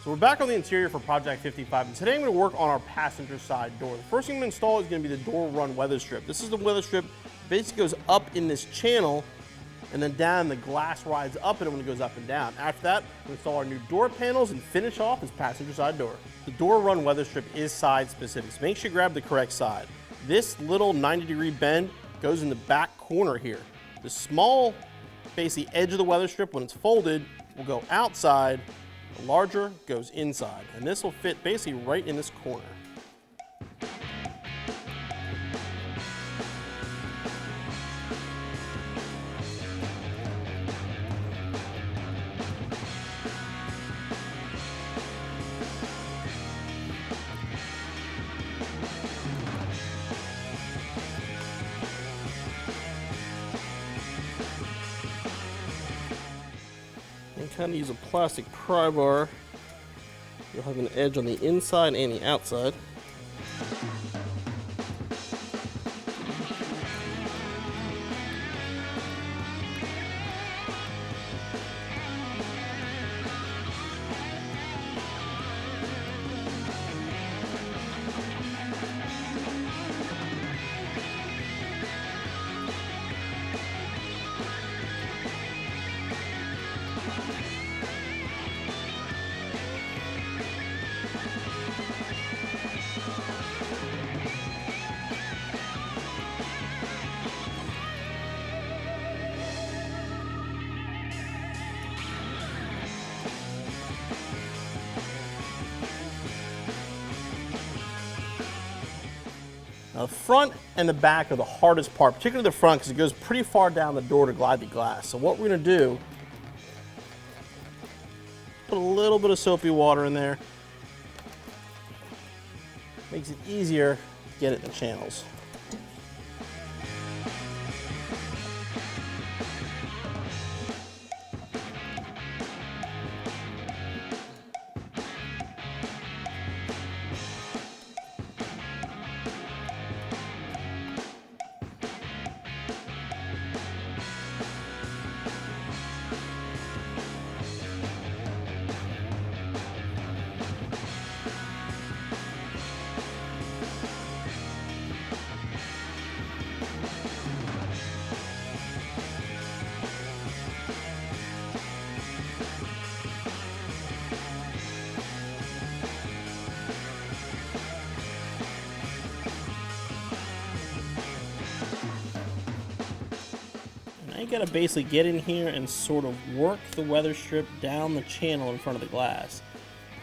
So we're back on the interior for Project 55, and today I'm going to work on our passenger side door. The first thing I'm going to install is going to be the door run weather strip. This is the weather strip, basically goes up in this channel, and then down, the glass rides up in it when it goes up and down. After that, we'll install our new door panels and finish off this passenger side door. The door run weather strip is side specific, so make sure you grab the correct side. This little 90-degree bend goes in the back corner here. The small, basically edge of the weather strip, when it's folded, will go outside. The larger goes inside, and this will fit basically right in this corner. And kind of use a plastic pry bar. You'll have an edge on the inside and the outside. Now, the front and the back are the hardest part, particularly the front, because it goes pretty far down the door to glide the glass. So what we're going to do, put a little bit of soapy water in there. Makes it easier to get it in the channels. You gotta basically get in here and sort of work the weather strip down the channel in front of the glass.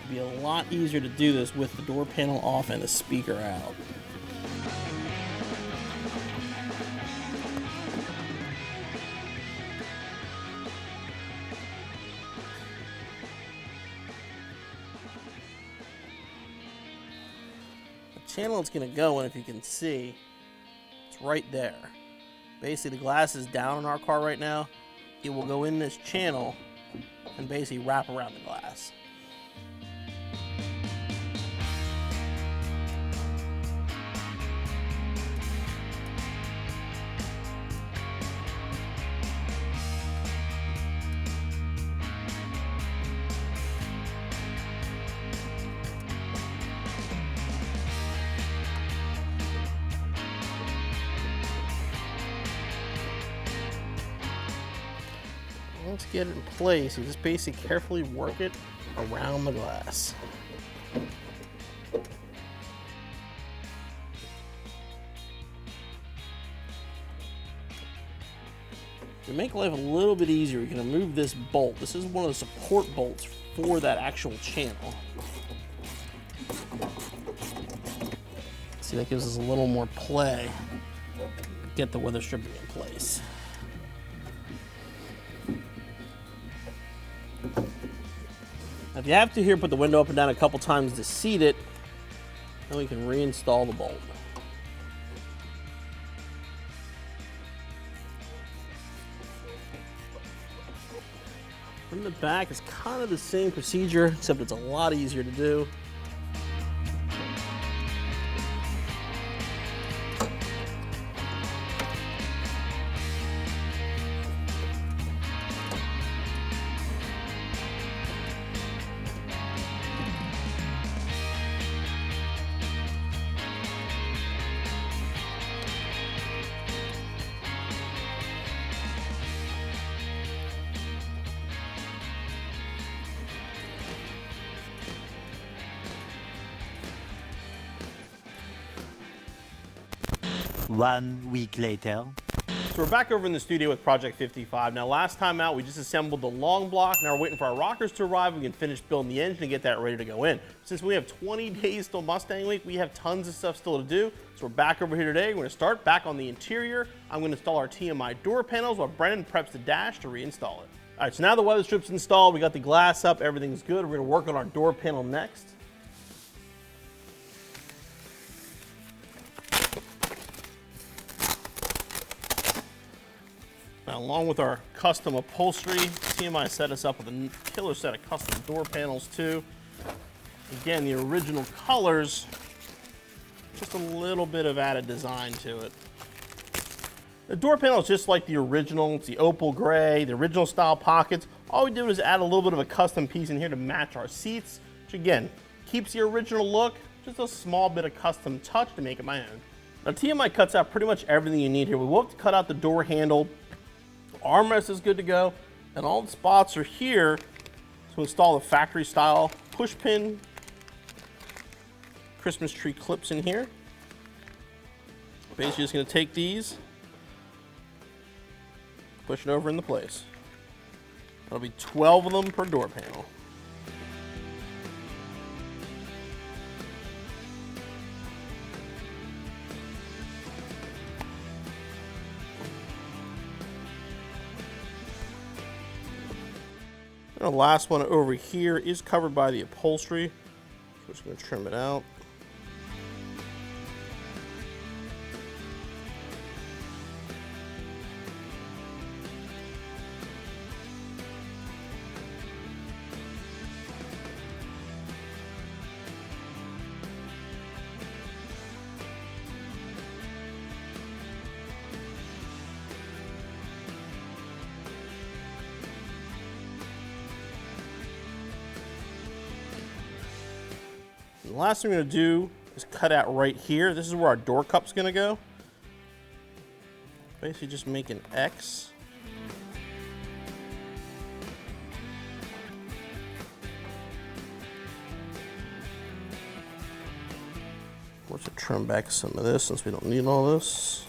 It'd be a lot easier to do this with the door panel off and the speaker out. The channel it's gonna go in, if you can see, it's right there. Basically, the glass is down in our car right now. It will go in this channel and basically wrap around the glass. Once you get it in place, you just basically carefully work it around the glass. To make life a little bit easier, you're going to move this bolt. This is one of the support bolts for that actual channel. See, that gives us a little more play to get the weather strip in place. If you have to here, put the window up and down a couple times to seat it, then we can reinstall the bolt. From the back, it's kind of the same procedure, except it's a lot easier to do. 1 week later. So we're back over in the studio with Project 55. Now last time out, we just assembled the long block. Now we're waiting for our rockers to arrive. We can finish building the engine and get that ready to go in. Since we have 20 days till Mustang Week, we have tons of stuff still to do. So we're back over here today. We're gonna start back on the interior. I'm gonna install our TMI door panels while Brennan preps the dash to reinstall it. All right, so now the Weatherstrip's installed. We got the glass up, everything's good. We're gonna work on our door panel next. Now, along with our custom upholstery, TMI set us up with a killer set of custom door panels too. Again, the original colors, just a little bit of added design to it. The door panel is just like the original. It's the opal gray, the original style pockets. All we did was add a little bit of a custom piece in here to match our seats, which again, keeps the original look, just a small bit of custom touch to make it my own. Now TMI cuts out pretty much everything you need here. We will have to cut out the door handle. Armrest is good to go, and all the spots are here to install the factory style push pin, Christmas tree clips in here. Basically just gonna take these, push it over into place. That'll be 12 of them per door panel. And the last one over here is covered by the upholstery. So we're just going to trim it out. The last thing we're going to do is cut out right here. This is where our door cup's going to go. Basically just make an X. We're going to trim back some of this since we don't need all this.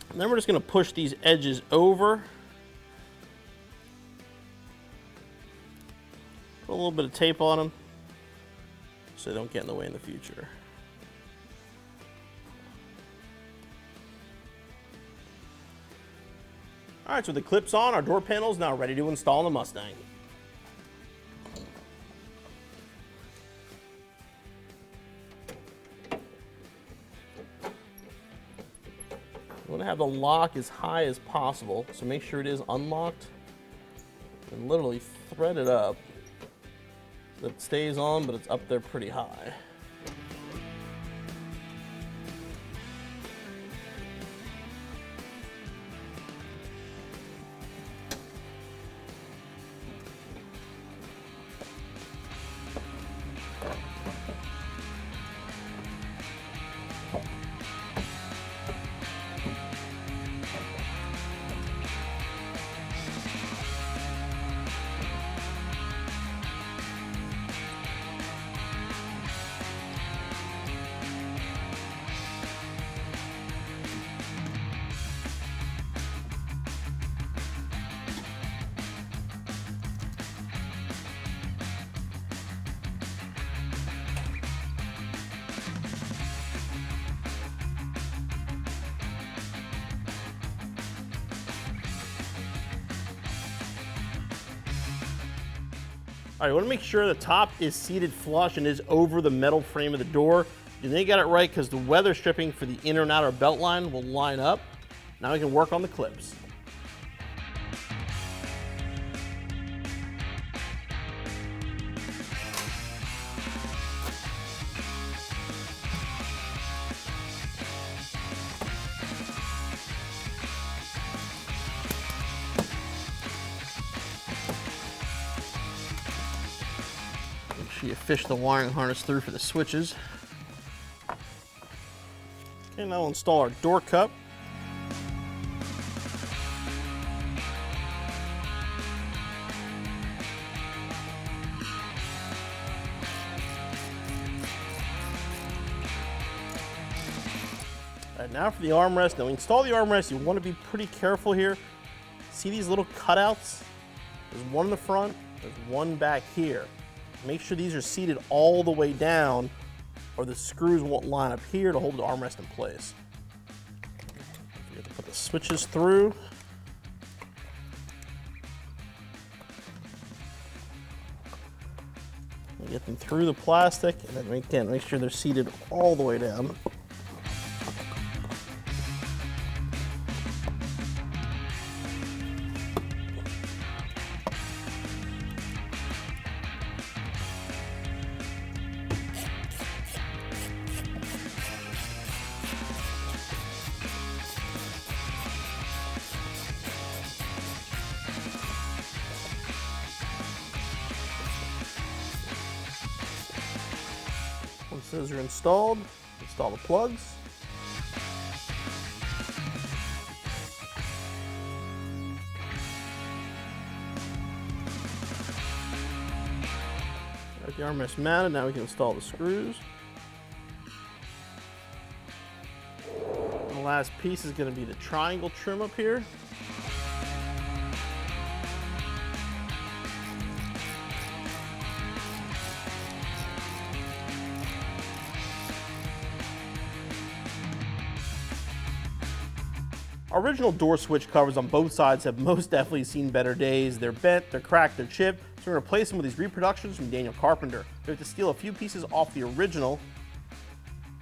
And then we're just going to push these edges over. Put a little bit of tape on them so they don't get in the way in the future. All right, so the clip's on, our door panel is now ready to install in the Mustang. You want to have the lock as high as possible, so make sure it is unlocked and literally thread it up so it stays on, but it's up there pretty high. All right, you want to make sure the top is seated flush and is over the metal frame of the door. And then you got it right because the weather stripping for the inner and outer belt line will line up. Now we can work on the clips. Make sure you fish the wiring harness through for the switches. And now we'll install our door cup. All right, now for the armrest. Now, when you install the armrest, you want to be pretty careful here. See these little cutouts? There's one in the front, there's one back here. Make sure these are seated all the way down, or the screws won't line up here to hold the armrest in place. You have to put the switches through. Get them through the plastic, and then again, make sure they're seated all the way down. Once those are installed, install the plugs. Got the armrest mounted, now we can install the screws. And the last piece is going to be the triangle trim up here. Original door switch covers on both sides have most definitely seen better days. They're bent, they're cracked, they're chipped, so we're gonna replace them with these reproductions from Daniel Carpenter. We have to steal a few pieces off the original,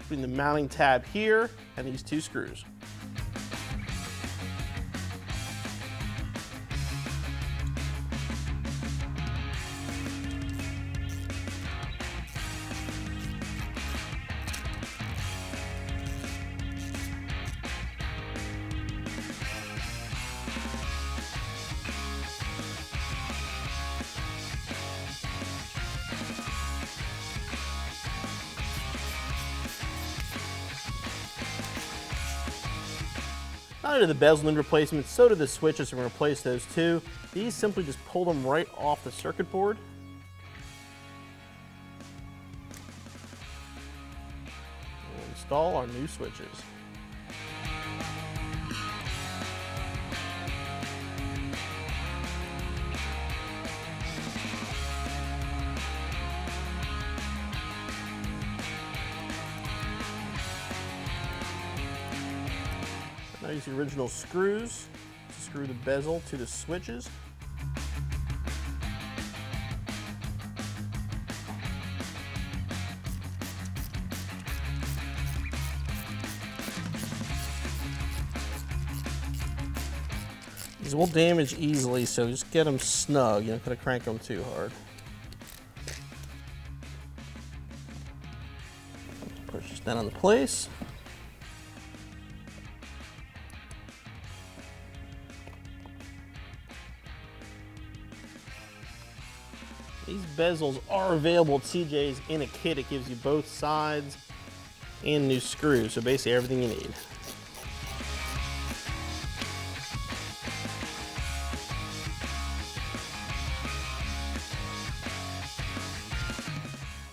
including the mounting tab here and these two screws. Not only do the bezel need replacement, so do the switches, so we're going to replace those too. These simply just pull them right off the circuit board. We'll install our new switches. Now use the original screws to screw the bezel to the switches. These will damage easily, so just get them snug. You don't gotta crank them too hard. Push this down into place. These bezels are available at CJ's in a kit. It gives you both sides and new screws, so basically everything you need.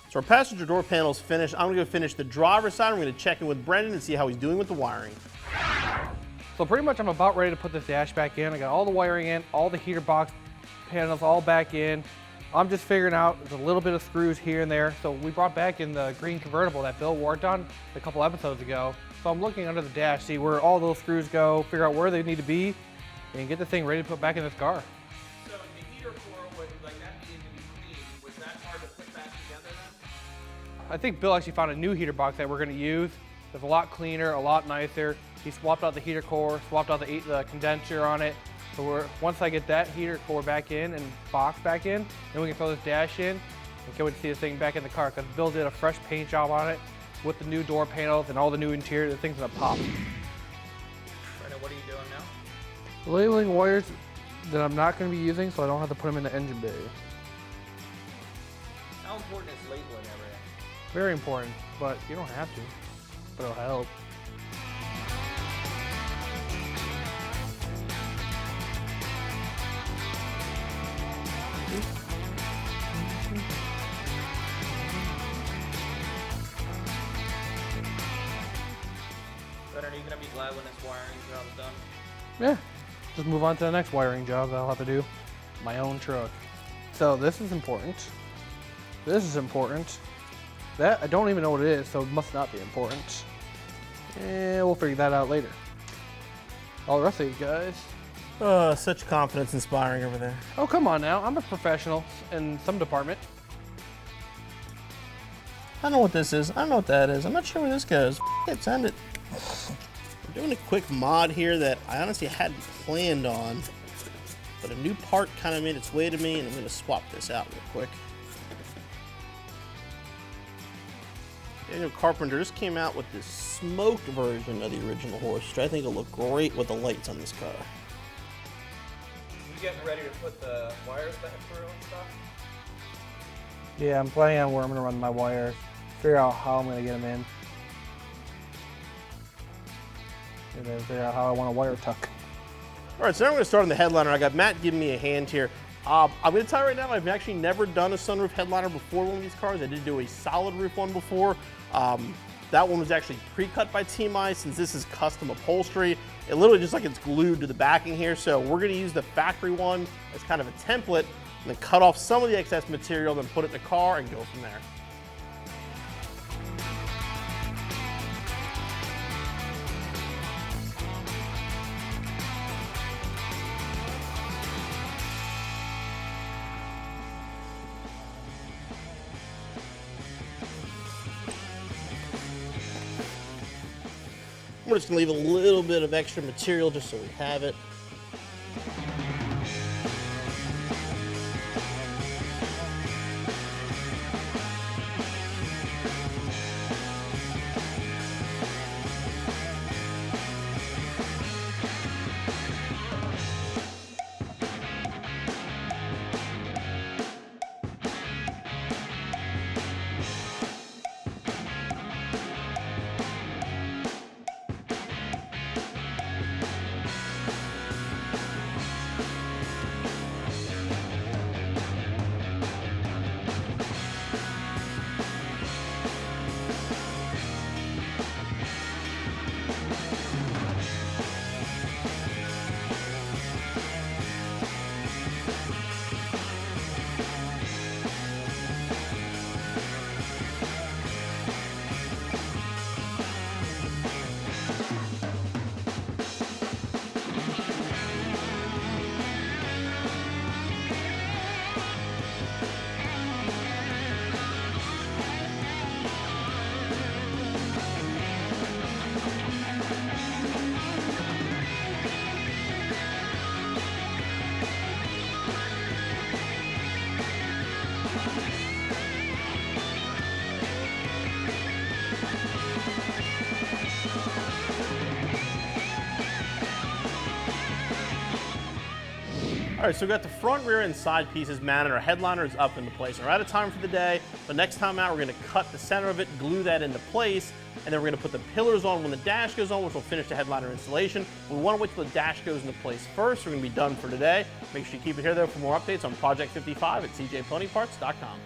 So our passenger door panel is finished. I'm gonna go finish the driver's side. I'm gonna check in with Brendan and see how he's doing with the wiring. So pretty much I'm about ready to put this dash back in. I got all the wiring in, all the heater box panels all back in. I'm just figuring out there's a little bit of screws here and there. So we brought back in the green convertible that Bill worked on a couple episodes ago. So I'm looking under the dash, see where all those screws go, figure out where they need to be, and get the thing ready to put back in this car. So the heater core, would like that needed to be cleaned, was that hard to put back together then? I think Bill actually found a new heater box that we're gonna use. It's a lot cleaner, a lot nicer. He swapped out the heater core, swapped out the condenser on it. So once I get that heater core back in and box back in, then we can throw this dash in and can't wait to see this thing back in the car, because Bill did a fresh paint job on it with the new door panels and all the new interior. The thing's gonna pop. Brendan, what are you doing now? Labeling wires that I'm not gonna be using so I don't have to put them in the engine bay. How important is labeling everything? Very important, but you don't have to, but it'll help. glad when this wiring job is done. Yeah, just move on to the next wiring job that I'll have to do. My own truck. So this is important. This is important. That, I don't even know what it is, so it must not be important. And we'll figure that out later. All the rest of these guys. Such confidence inspiring over there. Oh, come on now. I'm a professional in some department. I don't know what this is. I don't know what that is. I'm not sure where this goes. It, send it. I'm doing a quick mod here that I honestly hadn't planned on, but a new part kind of made its way to me, and I'm going to swap this out real quick. Daniel Carpenter just came out with this smoked version of the original horse, which I think will look great with the lights on this car. You getting ready to put the wires back through and stuff? Yeah, I'm planning on where I'm gonna run my wires. Figure out how I'm gonna get them in. And then figure out how I want a wire tuck. All right, so now I'm going to start on the headliner. I got Matt giving me a hand here. I'm going to tell you right now, I've actually never done a sunroof headliner before one of these cars. I did do a solid roof one before. That one was actually pre-cut by Team I, since this is custom upholstery. It literally just like it's glued to the backing here. So we're going to use the factory one as kind of a template, and then cut off some of the excess material, then put it in the car and go from there. We're just gonna leave a little bit of extra material just so we have it. All right, so we've got the front, rear, and side pieces mounted. Our headliner is up into place. We're out of time for the day, but next time out, we're gonna cut the center of it, glue that into place, and then we're gonna put the pillars on when the dash goes on, which will finish the headliner installation. We wanna wait till the dash goes into place first. We're gonna be done for today. Make sure you keep it here, though, for more updates on Project 55 at cjponyparts.com.